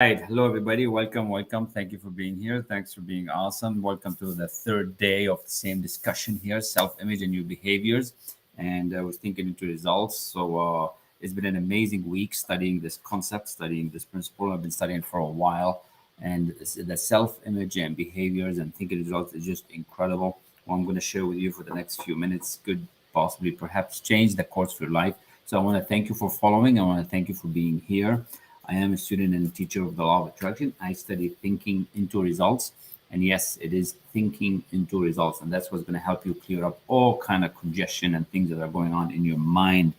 Right. Hello, everybody. Welcome. Welcome. Thank you for being here. Thanks for being awesome. Welcome to the third day of the same discussion here, self-image and new behaviors. And we're thinking into results. So it's been an amazing week studying this concept, studying this principle. I've been studying for a while. And the self-image and behaviors and thinking results is just incredible. What I'm going to share with you for the next few minutes could possibly perhaps change the course of your life. So I want to thank you for following. I want to thank you for being here. I am a student and a teacher of the law of attraction. I study thinking into results. And yes, it is thinking into results. And that's what's going to help you clear up all kind of congestion and things that are going on in your mind.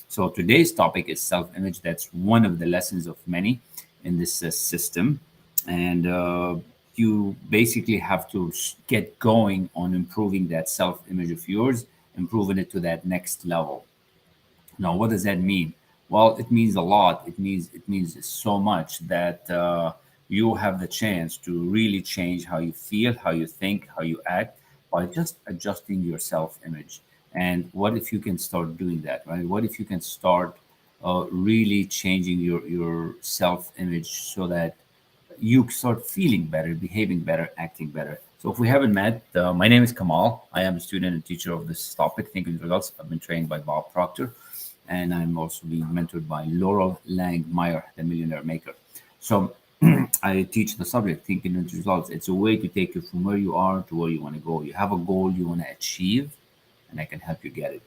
So today's topic is self-image. That's one of the lessons of many in this system. And you basically have to get going on improving that self-image of yours, improving it to that next level. Now, what does that mean? Well, it means a lot. It means so much that you have the chance to really change how you feel, how you think, how you act by just adjusting your self-image. And what if you can start doing that, right? What if you can start really changing your self-image so that you start feeling better, behaving better, acting better. So if we haven't met, my name is Kamal. I am a student and teacher of this topic, thinking results. I've been trained by Bob Proctor, and I'm also being mentored by Laurel Lang Meyer, the millionaire maker. So I teach the subject, thinking into results. It's a way to take you from where you are to where you want to go. You have a goal you want to achieve, and I can help you get it.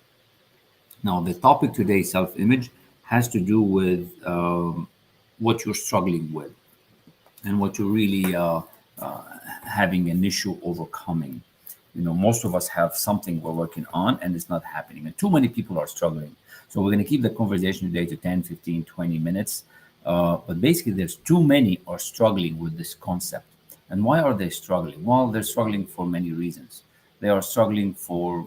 Now, the topic today, self-image, has to do with what you're struggling with and what you're really uh, having an issue overcoming. Most of us have something we're working on and it's not happening. And too many people are struggling. So we're going to keep the conversation today to 10, 15, 20 minutes. But basically, there's too many are struggling with this concept. And why are they struggling? Well, they're struggling for many reasons. They are struggling for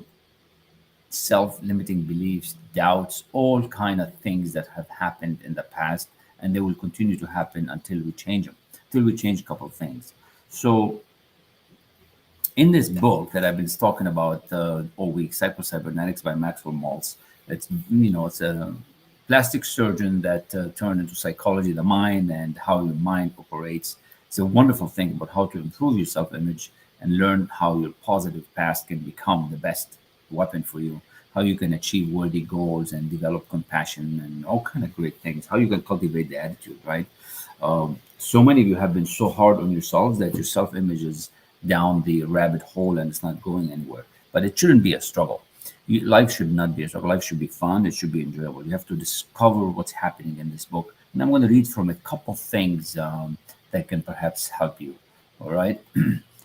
self-limiting beliefs, doubts, all kind of things that have happened in the past, and they will continue to happen until we change them, until we change a couple of things. So in this book that I've been talking about all week, Psycho-Cybernetics by Maxwell Maltz, it's a plastic surgeon that turned into psychology, the mind, and how your mind operates. It's a wonderful thing about how to improve your self-image and learn how your positive past can become the best weapon for you, how you can achieve worthy goals and develop compassion and all kind of great things, how you can cultivate the attitude, right? So many of you have been so hard on yourselves that your self-image is down the rabbit hole and it's not going anywhere. But it shouldn't be a struggle. Life should not be a struggle. Life should be fun. It should be enjoyable. You have to discover what's happening in this book. And I'm going to read from a couple things that can perhaps help you. All right.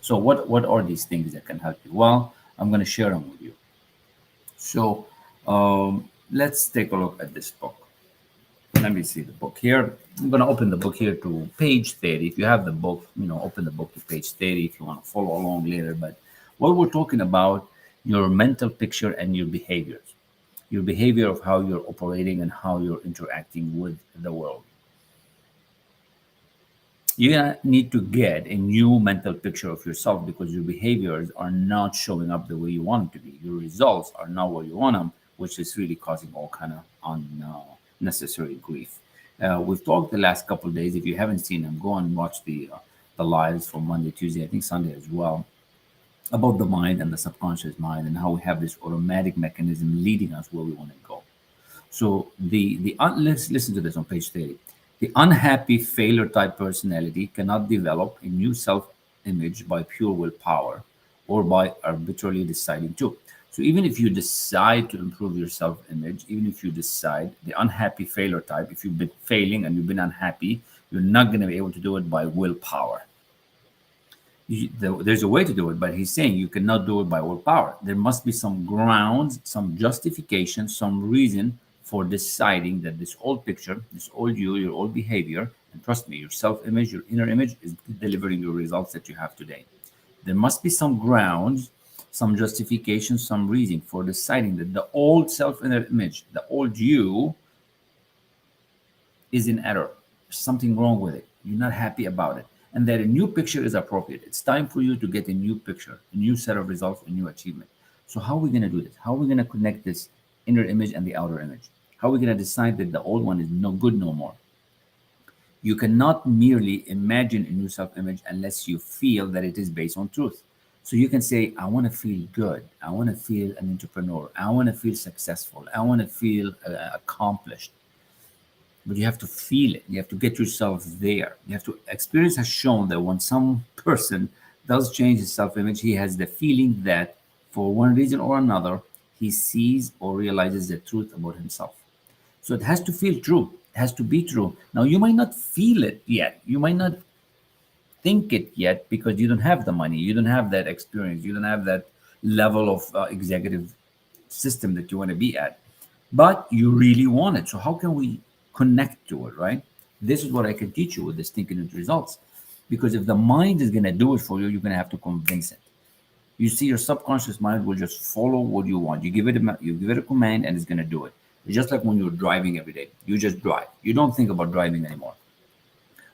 So what are these things that can help you? Well, I'm going to share them with you. So let's take a look at this book. Let me see the book here. I'm going to open the book here to page 30. If you have the book, open the book to page 30 if you want to follow along later. But what we're talking about, your mental picture and your behavior of how you're operating and how you're interacting with the world. You need to get a new mental picture of yourself because your behaviors are not showing up the way you want them to be. Your results are not where you want them, which is really causing all kind of unnecessary grief. We've talked the last couple of days. If you haven't seen them, go and watch the lives from Monday, Tuesday, I think Sunday as well, about the mind and the subconscious mind and how we have this automatic mechanism leading us where we want to go. So let's listen to this on page 30. The unhappy failure type personality cannot develop a new self-image by pure willpower or by arbitrarily deciding to. So even if you decide to improve your self-image, even if you decide the unhappy failure type, if you've been failing and you've been unhappy, you're not going to be able to do it by willpower. There's a way to do it, but he's saying you cannot do it by willpower. There must be some grounds, some justification, some reason for deciding that this old picture, this old you, your old behavior, and trust me, your self-image, your inner image is delivering your results that you have today. There must be some grounds, some justification, some reason for deciding that the old self-image, the old you, is in error. There's something wrong with it. You're not happy about it. And that a new picture is appropriate. It's time for you to get a new picture, a new set of results, a new achievement. So how are we going to do this? How are we going to connect this inner image and the outer image? How are we going to decide that the old one is no good no more? You cannot merely imagine a new self image unless you feel that it is based on truth. So you can say, I want to feel good. I want to feel an entrepreneur. I want to feel successful. I want to feel accomplished. But you have to feel it. You have to get yourself there. You have to, experience has shown that when some person does change his self image, he has the feeling that for one reason or another, he sees or realizes the truth about himself. So it has to feel true. It has to be true. Now, you might not feel it yet. You might not think it yet because you don't have the money. You don't have that experience. You don't have that level of executive system that you want to be at. But you really want it. So, how can we connect to it, right? This is what I can teach you with this thinking into results. Because if the mind is going to do it for you, you're going to have to convince it. You see, your subconscious mind will just follow what you want. You give it a command, and it's going to do it. It's just like when you're driving every day. You just drive. You don't think about driving anymore.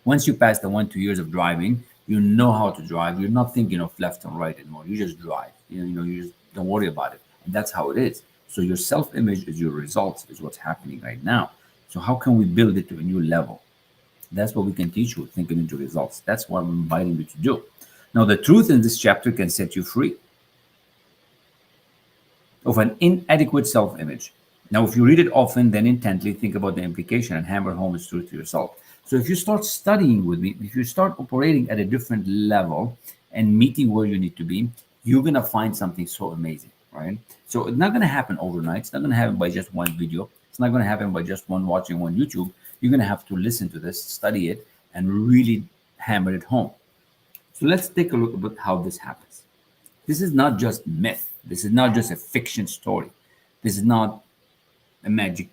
Once you pass the 1 2 years of driving, you know how to drive. You're not thinking of left and right anymore. You just drive. You just don't worry about it. And that's how it is. So your self-image is your results, is what's happening right now. So how can we build it to a new level? That's what we can teach you, thinking into results. That's what I'm inviting you to do. Now, the truth in this chapter can set you free of an inadequate self-image. Now, if you read it often, then intently think about the implication and hammer home its truth to yourself. So if you start studying with me, if you start operating at a different level and meeting where you need to be, you're going to find something so amazing, right? So it's not going to happen overnight. It's not going to happen by just one video. It's not going to happen by just one watching one YouTube. You're going to have to listen to this, study it, and really hammer it home. So let's take a look at how this happens. This is not just myth. This is not just a fiction story. This is not a magic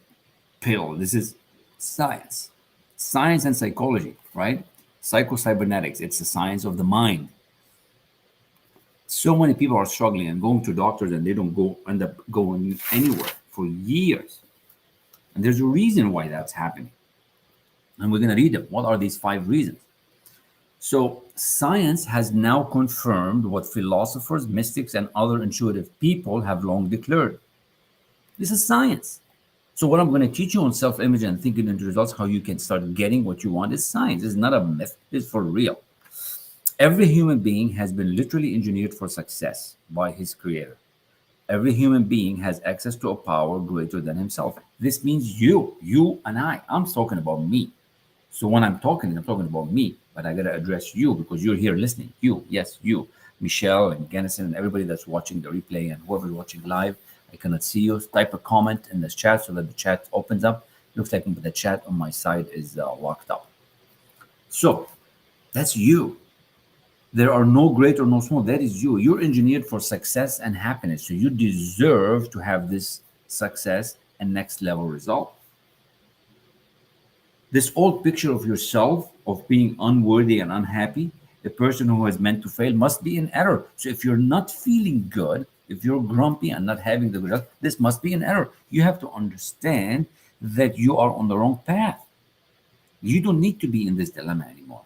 pill. This is science. Science and psychology, right? Psycho-cybernetics. It's the science of the mind. So many people are struggling and going to doctors and they don't end up going anywhere for years. And there's a reason why that's happening. And we're going to read them. What are these 5 reasons? So science has now confirmed what philosophers, mystics, and other intuitive people have long declared. This is science. So what I'm going to teach you on self-image and thinking into results, how you can start getting what you want, is science. It's not a myth. It's for real. Every human being has been literally engineered for success by his creator. Every human being has access to a power greater than himself. This means you and I. I'm talking about me. So when I'm talking about me, but I got to address you because you're here listening. You, yes, you, Michelle and Gennison and everybody that's watching the replay and whoever's watching live. I cannot see you. Type a comment in this chat so that the chat opens up. Looks like the chat on my side is locked up. So that's you. There are no great or no small. That is you. You're engineered for success and happiness. So you deserve to have this success and next level result. This old picture of yourself of being unworthy and unhappy, the person who is meant to fail, must be in error. So if you're not feeling good, if you're grumpy and not having the result, this must be an error. You have to understand that you are on the wrong path. You don't need to be in this dilemma anymore.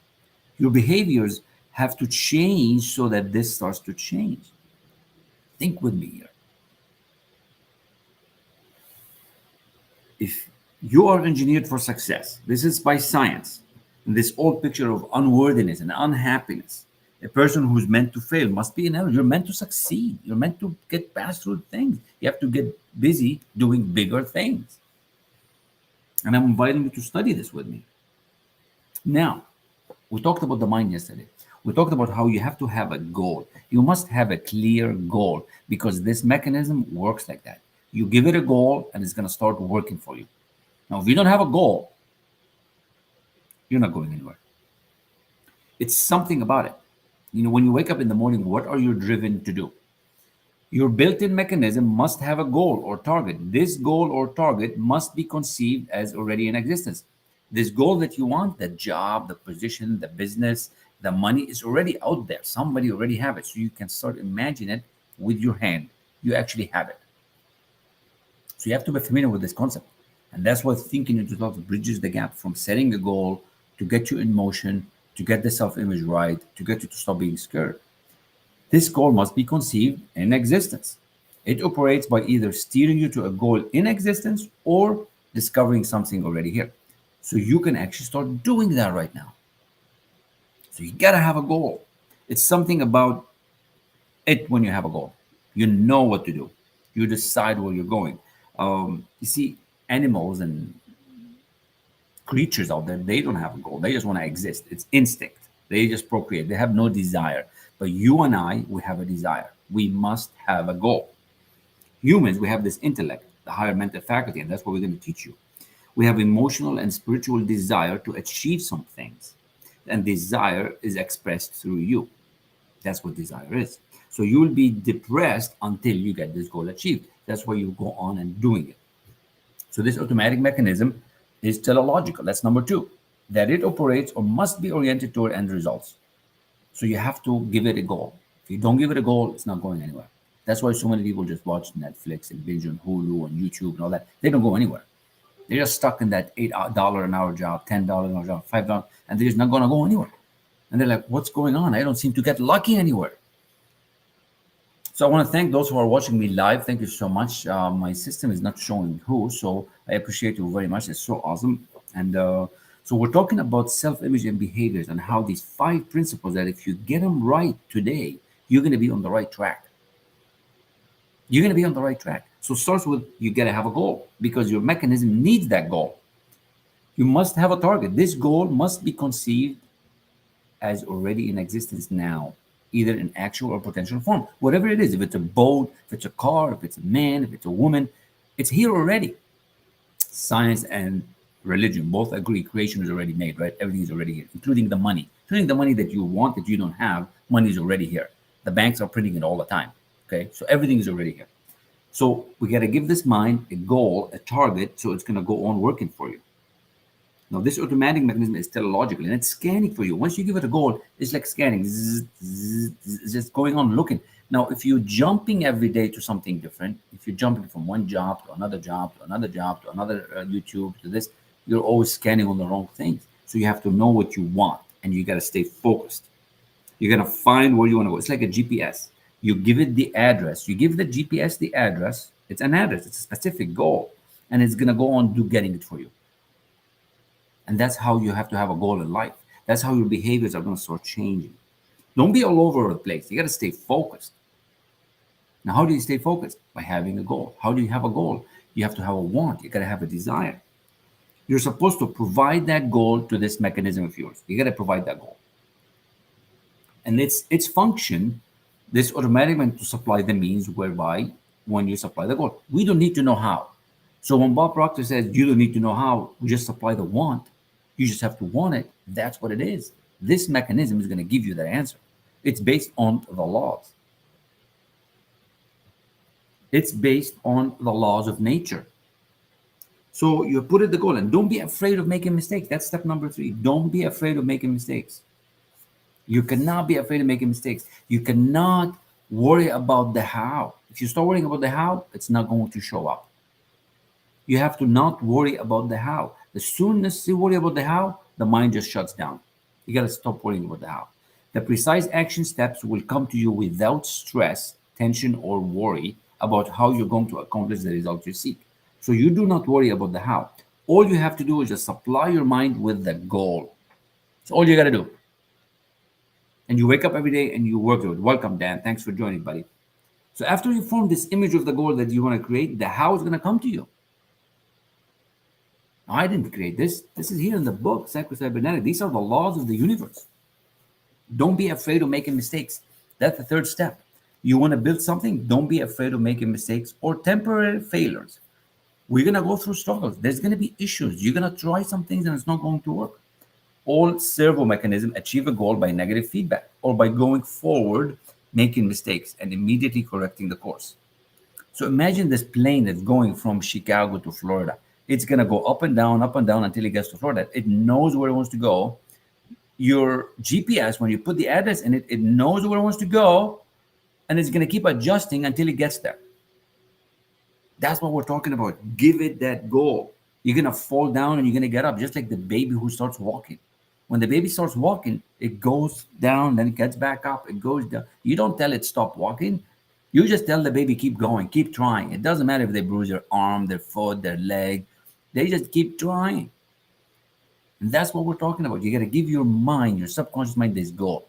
Your behaviors have to change so that this starts to change. Think with me here. If you are engineered for success, this is by science, and this old picture of unworthiness and unhappiness, a person who's meant to fail must be in error. You're meant to succeed. You're meant to get past through things. You have to get busy doing bigger things. And I'm inviting you to study this with me. Now, we talked about the mind yesterday. We talked about how you have to have a goal. You must have a clear goal because this mechanism works like that. You give it a goal and it's going to start working for you. Now, if you don't have a goal, you're not going anywhere. It's something about it. When you wake up in the morning, what are you driven to do? Your built-in mechanism must have a goal or target. This goal or target must be conceived as already in existence. This goal that you want, the job, the position, the business, the money is already out there. Somebody already have it. So you can start imagining it with your hand. You actually have it. So you have to be familiar with this concept. And that's why thinking into thoughts bridges the gap from setting a goal to get you in motion, to get the self-image right, to get you to stop being scared. This goal must be conceived in existence. It operates by either steering you to a goal in existence or discovering something already here. So you can actually start doing that right now. So you got to have a goal. It's something about it when you have a goal. You know what to do. You decide where you're going. You see, animals and creatures out there, they don't have a goal. They just want to exist. It's instinct. They just procreate. They have no desire. But you and I, we have a desire. We must have a goal. Humans, we have this intellect, the higher mental faculty, and that's what we're going to teach you. We have emotional and spiritual desire to achieve some things. And desire is expressed through you. That's what desire is. So you will be depressed until you get this goal achieved. That's why you go on and doing it. So this automatic mechanism is teleological. That's number two, that it operates or must be oriented toward end results. So you have to give it a goal. If you don't give it a goal, it's not going anywhere. That's why so many people just watch Netflix and binge on Hulu and YouTube and all that. They don't go anywhere. They're just stuck in that $8 an hour job, $10 an hour job, $5, and they're just not going to go anywhere. And they're like, what's going on? I don't seem to get lucky anywhere. So I want to thank those who are watching me live. Thank you so much. My system is not showing who, so I appreciate you very much. It's so awesome. And so we're talking about self-image and behaviors and how these 5 principles that if you get them right today, you're going to be on the right track. You're going to be on the right track. So it starts with you got to have a goal because your mechanism needs that goal. You must have a target. This goal must be conceived as already in existence now, either in actual or potential form. Whatever it is, if it's a boat, if it's a car, if it's a man, if it's a woman, it's here already. Science and religion both agree creation is already made, right? Everything is already here, including the money. Including the money that you want that you don't have, money is already here. The banks are printing it all the time. Okay, so everything is already here. So we got to give this mind a goal, a target, so it's going to go on working for you. Now, this automatic mechanism is teleological and it's scanning for you. Once you give it a goal, it's like scanning, it's just going on looking. Now, if you're jumping every day to something different, if you're jumping from one job to another job to another job to another YouTube to this, you're always scanning on the wrong things. So you have to know what you want and you got to stay focused. You're going to find where you want to go. It's like a GPS. You give it the address. You give the GPS the address. It's an address. It's a specific goal. And it's going to go on do getting it for you. And that's how you have to have a goal in life. That's how your behaviors are going to start changing. Don't be all over the place. You got to stay focused. Now, how do you stay focused? By having a goal. How do you have a goal? You have to have a want. You got to have a desire. You're supposed to provide that goal to this mechanism of yours. You got to provide that goal. And its function, this automatic meant to supply the means whereby when you supply the goal. We don't need to know how. So when Bob Proctor says you don't need to know how, we just supply the want. You just have to want it. That's what it is. This mechanism is going to give you that answer. It's based on the laws. It's based on the laws of nature. So you put it the goal and don't be afraid of making mistakes. That's step number 3. Don't be afraid of making mistakes. You cannot be afraid of making mistakes. You cannot worry about the how. If you start worrying about the how, it's not going to show up. You have to not worry about the how. As soon as you worry about the how, the mind just shuts down. You got to stop worrying about the how. The precise action steps will come to you without stress, tension, or worry about how you're going to accomplish the result you seek. So you do not worry about the how. All you have to do is just supply your mind with the goal. That's all you got to do. And you wake up every day and you work with it. Welcome, Dan. Thanks for joining, buddy. So after you form this image of the goal that you want to create, the how is going to come to you. Now, I didn't create this. This is here in the book, Psycho-Cybernetic. These are the laws of the universe. Don't be afraid of making mistakes. That's the 3rd step. You want to build something, don't be afraid of making mistakes or temporary failures. We're going to go through struggles. There's going to be issues. You're going to try some things and it's not going to work. All servo mechanisms achieve a goal by negative feedback or by going forward, making mistakes, and immediately correcting the course. So imagine this plane that's going from Chicago to Florida. It's going to go up and down until it gets to Florida. It knows where it wants to go. Your GPS, when you put the address in it, it knows where it wants to go, and it's going to keep adjusting until it gets there. That's what we're talking about. Give it that goal. You're going to fall down and you're going to get up, just like the baby who starts walking. When the baby starts walking, it goes down, then it gets back up, it goes down. You don't tell it stop walking. You just tell the baby keep going, keep trying. It doesn't matter if they bruise their arm, their foot, their leg. They just keep trying. And that's what we're talking about. You got to give your mind, your subconscious mind, this goal.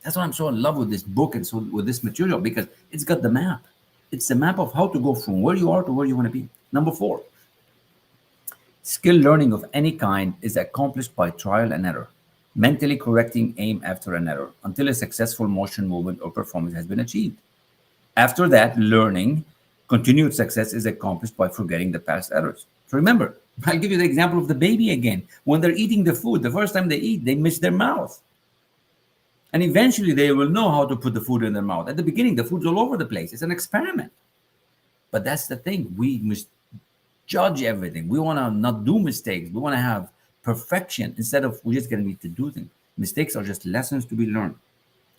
That's why I'm so in love with this book and so with this material because it's got the map. It's the map of how to go from where you are to where you want to be. Number four, skill learning of any kind is accomplished by trial and error, mentally correcting aim after an error until a successful motion, movement, or performance has been achieved. After that, learning, continued success is accomplished by forgetting the past errors. So remember, I'll give you the example of the baby again. When they're eating the food, the first time they eat, they miss their mouth. And eventually they will know how to put the food in their mouth. At the beginning, the food's all over the place. It's an experiment. But that's the thing. We must judge everything. We want to not do mistakes. We want to have perfection instead of we're just going to need to do things. Mistakes are just lessons to be learned.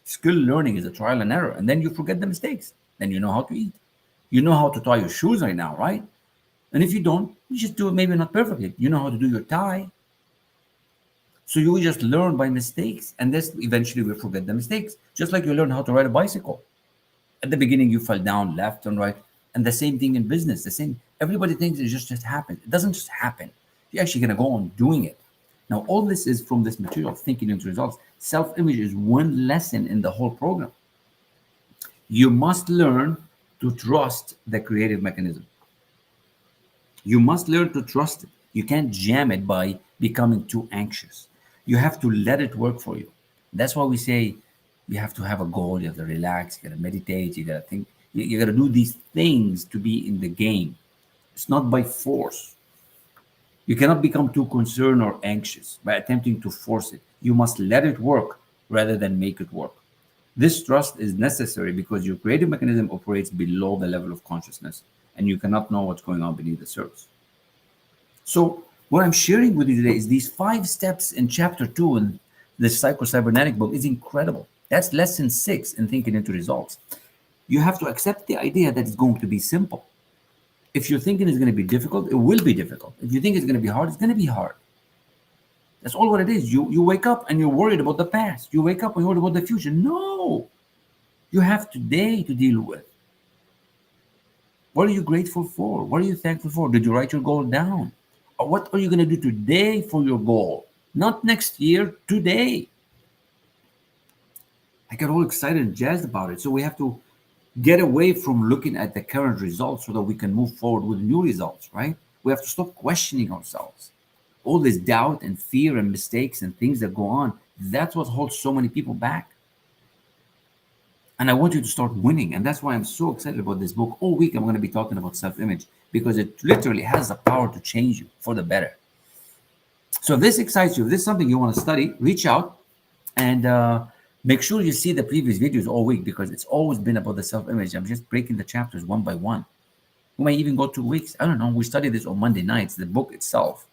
Skill learning is a trial and error. And then you forget the mistakes. Then you know how to eat. You know how to tie your shoes right now, right? And if you don't, you just do it maybe not perfectly. You know how to do your tie. So you just learn by mistakes. And this eventually will forget the mistakes. Just like you learn how to ride a bicycle. At the beginning, you fell down left and right. And the same thing in business. The same. Everybody thinks it just happens. It doesn't just happen. You're actually going to go on doing it. Now, all this is from this material, thinking into results. Self-image is one lesson in the whole program. You must learn to trust the creative mechanism. You must learn to trust it. You can't jam it by becoming too anxious. You have to let it work for you. That's why we say you have to have a goal. You have to relax. You got to meditate. You got to think. You got to do these things to be in the game. It's not by force. You cannot become too concerned or anxious by attempting to force it. You must let it work rather than make it work. This trust is necessary because your creative mechanism operates below the level of consciousness and you cannot know what's going on beneath the surface. So, what I'm sharing with you today is these 5 steps in chapter 2 in the Psycho-Cybernetic book is incredible. That's lesson 6 in thinking into results. You have to accept the idea that it's going to be simple. If you're thinking it's going to be difficult, it will be difficult. If you think it's going to be hard, it's going to be hard. That's all what it is. You wake up and you're worried about the past. You wake up and you're worried about the future. No. You have today to deal with. What are you grateful for? What are you thankful for? Did you write your goal down? Or what are you going to do today for your goal? Not next year, today. I got all excited and jazzed about it. So we have to get away from looking at the current results so that we can move forward with new results, right? We have to stop questioning ourselves. All this doubt and fear and mistakes and things that go on, that's what holds so many people back. And I want you to start winning. And that's why I'm so excited about this book. All week, I'm going to be talking about self image because it literally has the power to change you for the better. So, if this excites you, if this is something you want to study, reach out and make sure you see the previous videos all week because it's always been about the self image. I'm just breaking the chapters one by one. We might even go 2 weeks. I don't know. We study this on Monday nights, the book itself.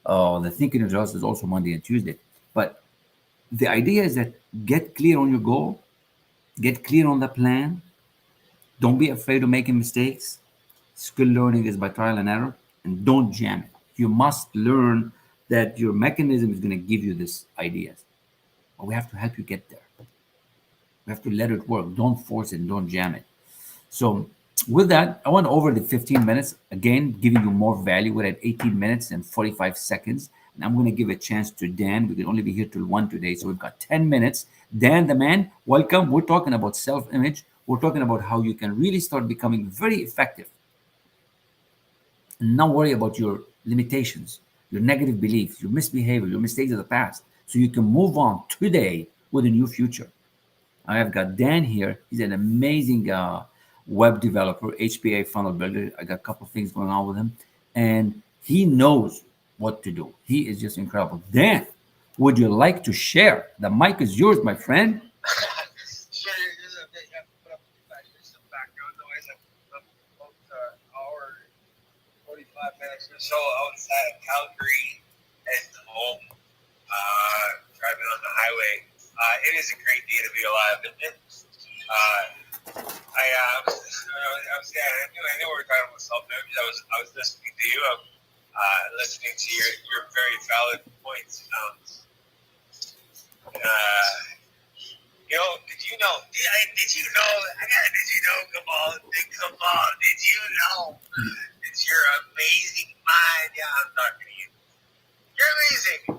The thinking results is also Monday and Tuesday. But the idea is that get clear on your goal, get clear on the plan. Don't be afraid of making mistakes. Skill learning is by trial and error, and don't jam it. You must learn that your mechanism is going to give you these ideas. But we have to help you get there. We have to let it work. Don't force it. Don't jam it. So with that, I went over the 15 minutes. Again, giving you more value. We're at 18 minutes and 45 seconds. And I'm going to give a chance to Dan. We can only be here till 1 today. So we've got 10 minutes. Dan, the man, welcome. We're talking about self-image. We're talking about how you can really start becoming very effective. And not worry about your limitations, your negative beliefs, your misbehavior, your mistakes of the past. So you can move on today with a new future. I have got Dan here. He's an amazing web developer, HPA funnel builder. I got a couple of things going on with him, and he knows what to do. He is just incredible. Dan, would you like to share? The mic is yours, my friend. Sure, there's some background noise. I'm about an hour, 45 minutes or so outside of Calgary and home, driving on the highway. It is a great day to be alive. I knew we were talking about self-image. I was listening to you. I'm listening to your very valid points. Did you know? Did you know? Did you know? Come on. Did you know? It's your amazing mind. Yeah, I'm talking to you. You're amazing.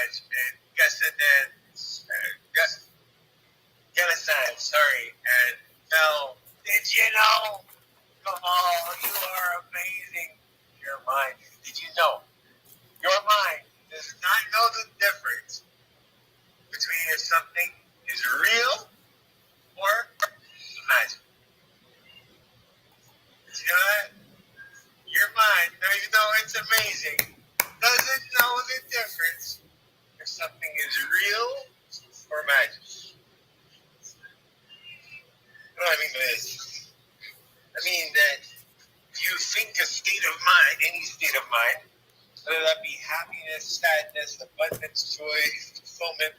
image. And genocide, sorry, and fell. Did you know? Come on, you are amazing. Your mind. Did you know? Your mind does not know the difference between if something is real or imagined. Did you know that? Your mind, even though it's amazing, doesn't know the difference if something is real or imagined. What do I mean by this? I mean that you think a state of mind, any state of mind, whether that be happiness, sadness, abundance, joy, fulfillment,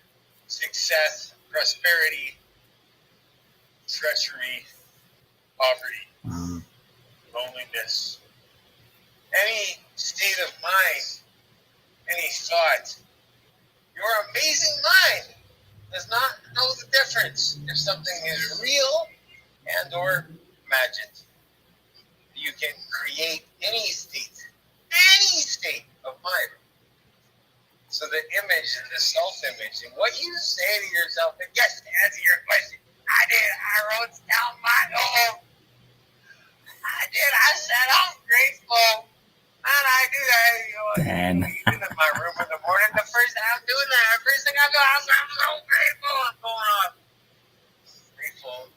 success, prosperity, treachery, poverty, loneliness, any state of mind, any thought, your amazing mind does not know the difference if something is real and or imagined. You can create any state of mind. So the image and the self-image and what you say to yourself, and yes, to answer your question, I did. I wrote down my goal. I did. I said I'm grateful. And I do that. You know, Dan. even in my room in the morning, the first thing I'm doing that, first thing I do, I'm so grateful. I'm going on. Grateful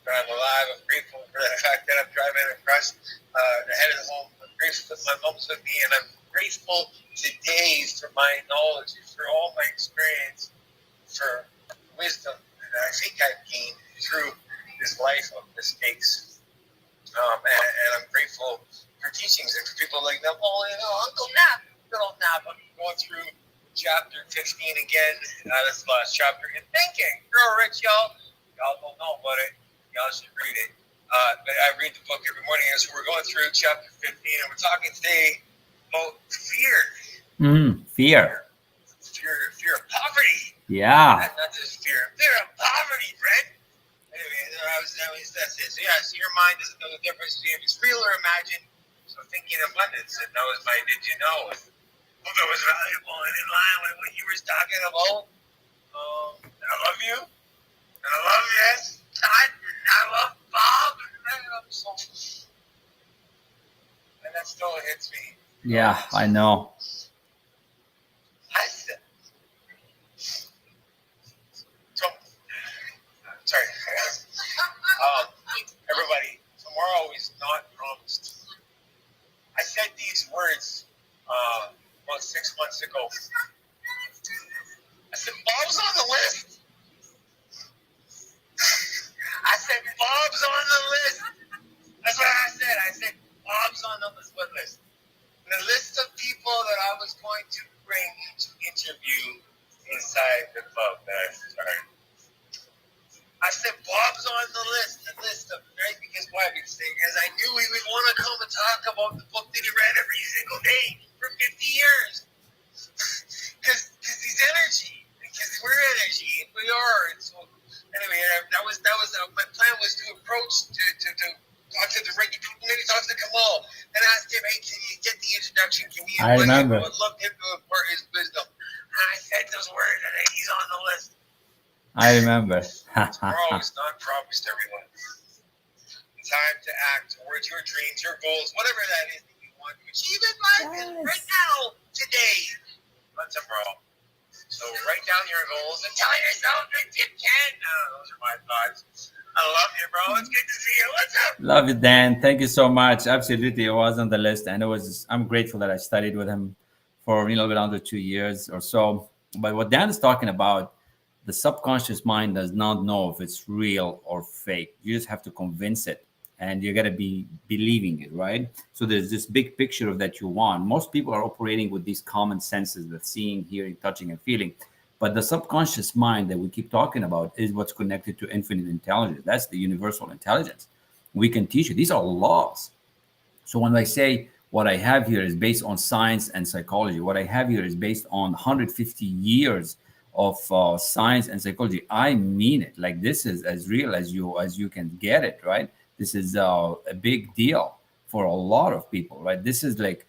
that I'm alive. I'm grateful for the fact that I'm driving across the head of the home. I'm grateful that my mom's with me, and I'm grateful today for my knowledge, for all my experience, for wisdom that I think I've gained through this life of mistakes. And I'm grateful for teachings and for people like them. Oh, you know, Uncle Nap, good old Nap. I'm going through chapter 15 again. That's the last chapter. And thinking, Girl Rich, y'all don't know about it. Y'all should read it. But I read the book every morning. And so we're going through chapter 15, and we're talking today about fear. Fear. Fear of poverty. Yeah. Not just fear of poverty, Brent. Anyway, that's it. So yeah, so your mind doesn't know the difference between if it's real or imagined. So thinking abundance, and that was my did you know? And that was valuable and in line with what you were talking about. I love you. And I love yes. I love Bob. And that still hits me. Yeah, I know. Sorry. Everybody, tomorrow is not promised. I said these words about 6 months ago. I said, Bob's on the list. I said, Bob's on the list. That's what I said. I said, Bob's on the list. What list? The list of people that I was going to bring to interview inside the club that I started. I said, Bob's on the list of, right? Because why? Because I knew he would want to come and talk about the book that he read every single day for 50 years. Because he's energy. Because we're energy. And we are. And so, anyway, that was my plan was to approach, to talk to the right people, maybe talk to Kamal and ask him, hey, can you get the introduction? Can we I remember. I would love him to impart his wisdom. And I said those words, and he's on the list. I remember. Tomorrow is not promised, everyone. Time to act towards your dreams, your goals, whatever that is that you want to achieve in life is right now, today, not tomorrow. So write down your goals and tell yourself that you can. Those are my thoughts. I love you, bro. It's good to see you. What's up? Love you, Dan. Thank you so much. Absolutely, it was on the list, and I'm grateful that I studied with him for a little bit under 2 years or so. But what Dan is talking about, the subconscious mind does not know if it's real or fake. You just have to convince it, and you got to be believing it, right? So there's this big picture of that you want. Most people are operating with these common senses, that seeing, hearing, touching, and feeling. But the subconscious mind that we keep talking about is what's connected to infinite intelligence. That's the universal intelligence. We can teach it. These are laws. So when I say what I have here is based on science and psychology, what I have here is based on 150 years of science and psychology. I mean it. Like, this is as real as you can get it, right? This is a big deal for a lot of people, right? This is like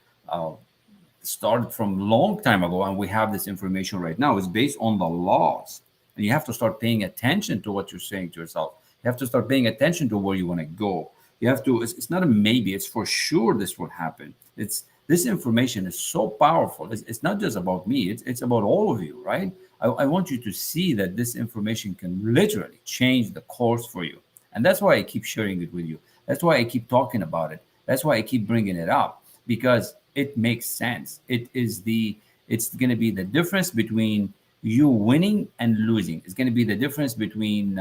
started from a long time ago, and we have this information right now, is based on the laws. And you have to start paying attention to what you're saying to yourself. You have to start paying attention to where you want to go. You have to, it's not a maybe, it's for sure this will happen. It's this information is so powerful. It's not just about me, it's about all of you, right? I want you to see that this information can literally change the course for you. And that's why I keep sharing it with you. That's why I keep talking about it. That's why I keep bringing it up, because it makes sense. It's going to be the difference between you winning and losing. It's going to be the difference between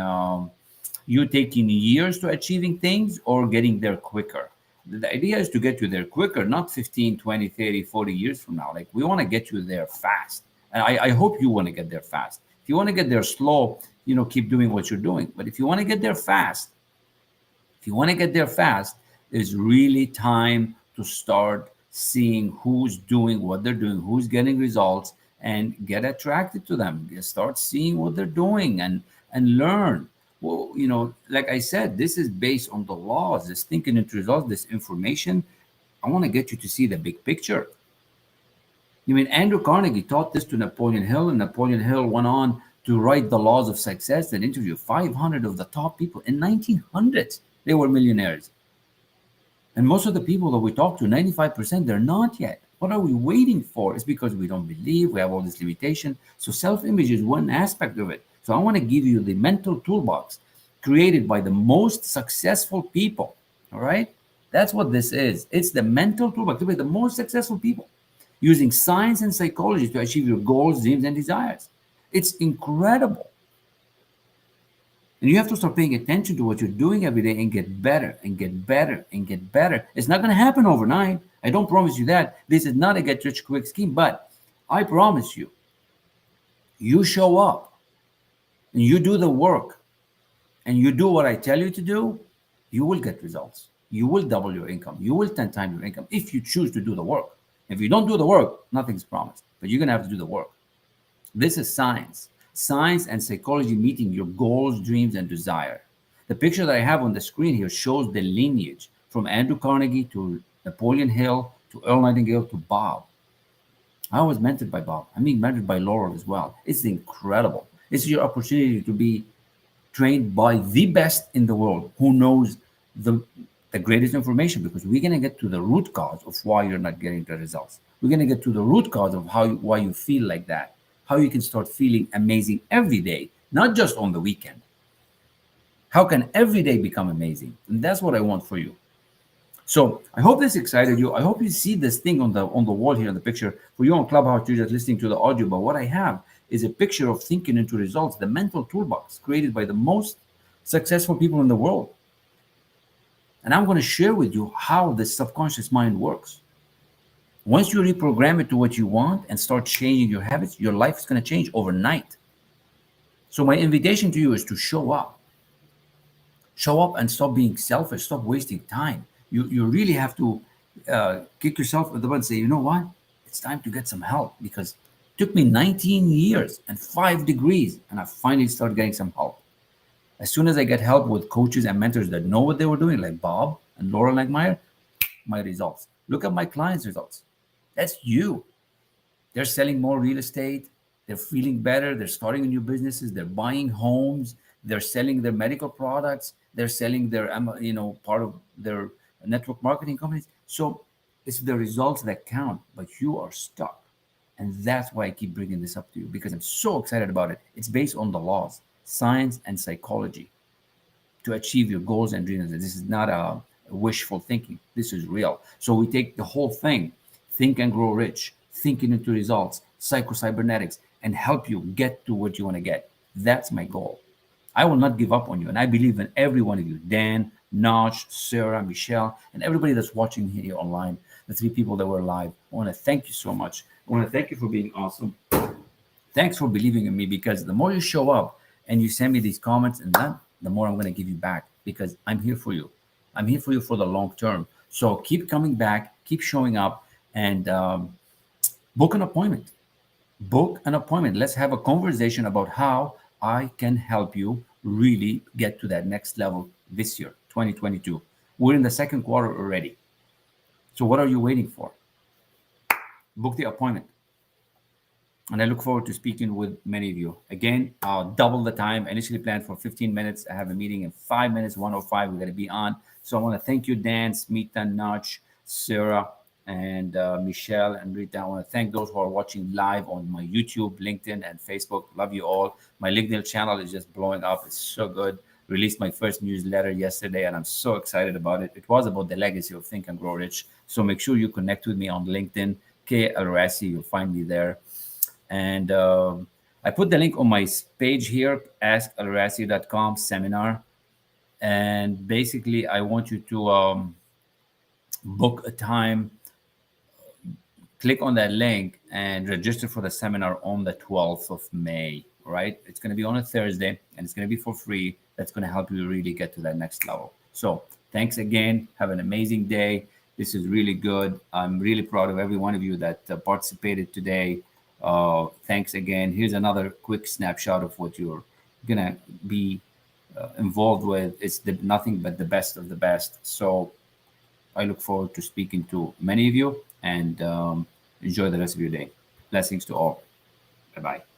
you taking years to achieving things or getting there quicker. The idea is to get you there quicker, not 15, 20, 30, 40 years from now. Like, we want to get you there fast. And I hope you want to get there fast. If you want to get there slow, keep doing what you're doing. But if you want to get there fast, if you want to get there fast, it's really time to start seeing who's doing what they're doing, who's getting results, and get attracted to them. Start seeing what they're doing and learn. Well, like I said, this is based on the laws, this thinking into results, this information. I want to get you to see the big picture. You mean Andrew Carnegie taught this to Napoleon Hill, and Napoleon Hill went on to write the laws of success and interview 500 of the top people in 1900s. They were millionaires. And most of the people that we talk to, 95%, they're not yet. What are we waiting for? It's because we don't believe, we have all this limitation. So self-image is one aspect of it. So I want to give you the mental toolbox created by the most successful people. All right? That's what this is. It's the mental toolbox by the most successful people, using science and psychology to achieve your goals, dreams, and desires. It's incredible. And you have to start paying attention to what you're doing every day and get better and get better and get better. It's not going to happen overnight. I don't promise you that. This is not a get rich quick scheme, but I promise you, you show up and you do the work and you do what I tell you to do, you will get results. You will double your income. You will 10 times your income if you choose to do the work. If you don't do the work, nothing's promised, but you're going to have to do the work. This is science. Science and psychology meeting your goals, dreams, and desire. The picture that I have on the screen here shows the lineage from Andrew Carnegie to Napoleon Hill to Earl Nightingale to Bob. I was mentored by Bob. I'm being mentored by Laurel as well. It's incredible. It's your opportunity to be trained by the best in the world who knows the greatest information, because we're going to get to the root cause of why you're not getting the results. We're going to get to the root cause of why you feel like that, how you can start feeling amazing every day, not just on the weekend. How can every day become amazing? And that's what I want for you. So I hope this excited you. I hope you see this thing on the wall here in the picture. For you on Clubhouse, you're just listening to the audio, but what I have is a picture of thinking into results, the mental toolbox created by the most successful people in the world. And I'm going to share with you how the subconscious mind works. Once you reprogram it to what you want and start changing your habits, your life is going to change overnight. So my invitation to you is to show up. Show up and stop being selfish. Stop wasting time. You really have to kick yourself in the butt and say, you know what? It's time to get some help, because it took me 19 years and 5 degrees, and I finally started getting some help. As soon as I get help with coaches and mentors that know what they were doing, like Bob and Laura Langmeyer, my results. Look at my clients' results. That's you. They're selling more real estate. They're feeling better. They're starting new businesses. They're buying homes. They're selling their medical products. They're selling their, part of their network marketing companies. So it's the results that count, but you are stuck. And that's why I keep bringing this up to you, because I'm so excited about it. It's based on the laws, science, and psychology to achieve your goals and dreams. This is not a wishful thinking. This is real. So we take the whole thing, think and grow rich, thinking into results, psycho-cybernetics, and help you get to what you want to get. That's my goal. I will not give up on you. And I believe in every one of you, Dan, Notch, Sarah, Michelle, and everybody that's watching here online, the 3 people that were live. I want to thank you so much. I want to thank you for being awesome. Thanks for believing in me, because the more you show up and you send me these comments and that, the more I'm going to give you back, because I'm here for you. I'm here for you for the long term. So keep coming back, keep showing up, and book an appointment. Book an appointment. Let's have a conversation about how I can help you really get to that next level this year, 2022. We're in the second quarter already. So what are you waiting for? book the appointment. And I look forward to speaking with many of you. Again, double the time. Initially planned for 15 minutes. I have a meeting in 5 minutes, 105. We're going to be on. So I want to thank you, Dan, Smita, Nach, Sarah, and Michelle and Rita. I want to thank those who are watching live on my YouTube, LinkedIn, and Facebook. Love you all. My LinkedIn channel is just blowing up. It's so good. Released my first newsletter yesterday, and I'm so excited about it. It was about the legacy of Think and Grow Rich. So make sure you connect with me on LinkedIn, El-Rassi. You'll find me there. And I put the link on my page here, askelrassi.com seminar. And basically, I want you to book a time, click on that link, and register for the seminar on the 12th of May. Right? It's going to be on a Thursday, and it's going to be for free. That's going to help you really get to that next level. So thanks again. Have an amazing day. This is really good. I'm really proud of every one of you that participated today. Thanks again. Here's another quick snapshot of what you're gonna be involved with. It's nothing but the best of the best. So I look forward to speaking to many of you, and enjoy the rest of your day. Blessings to all. Bye bye.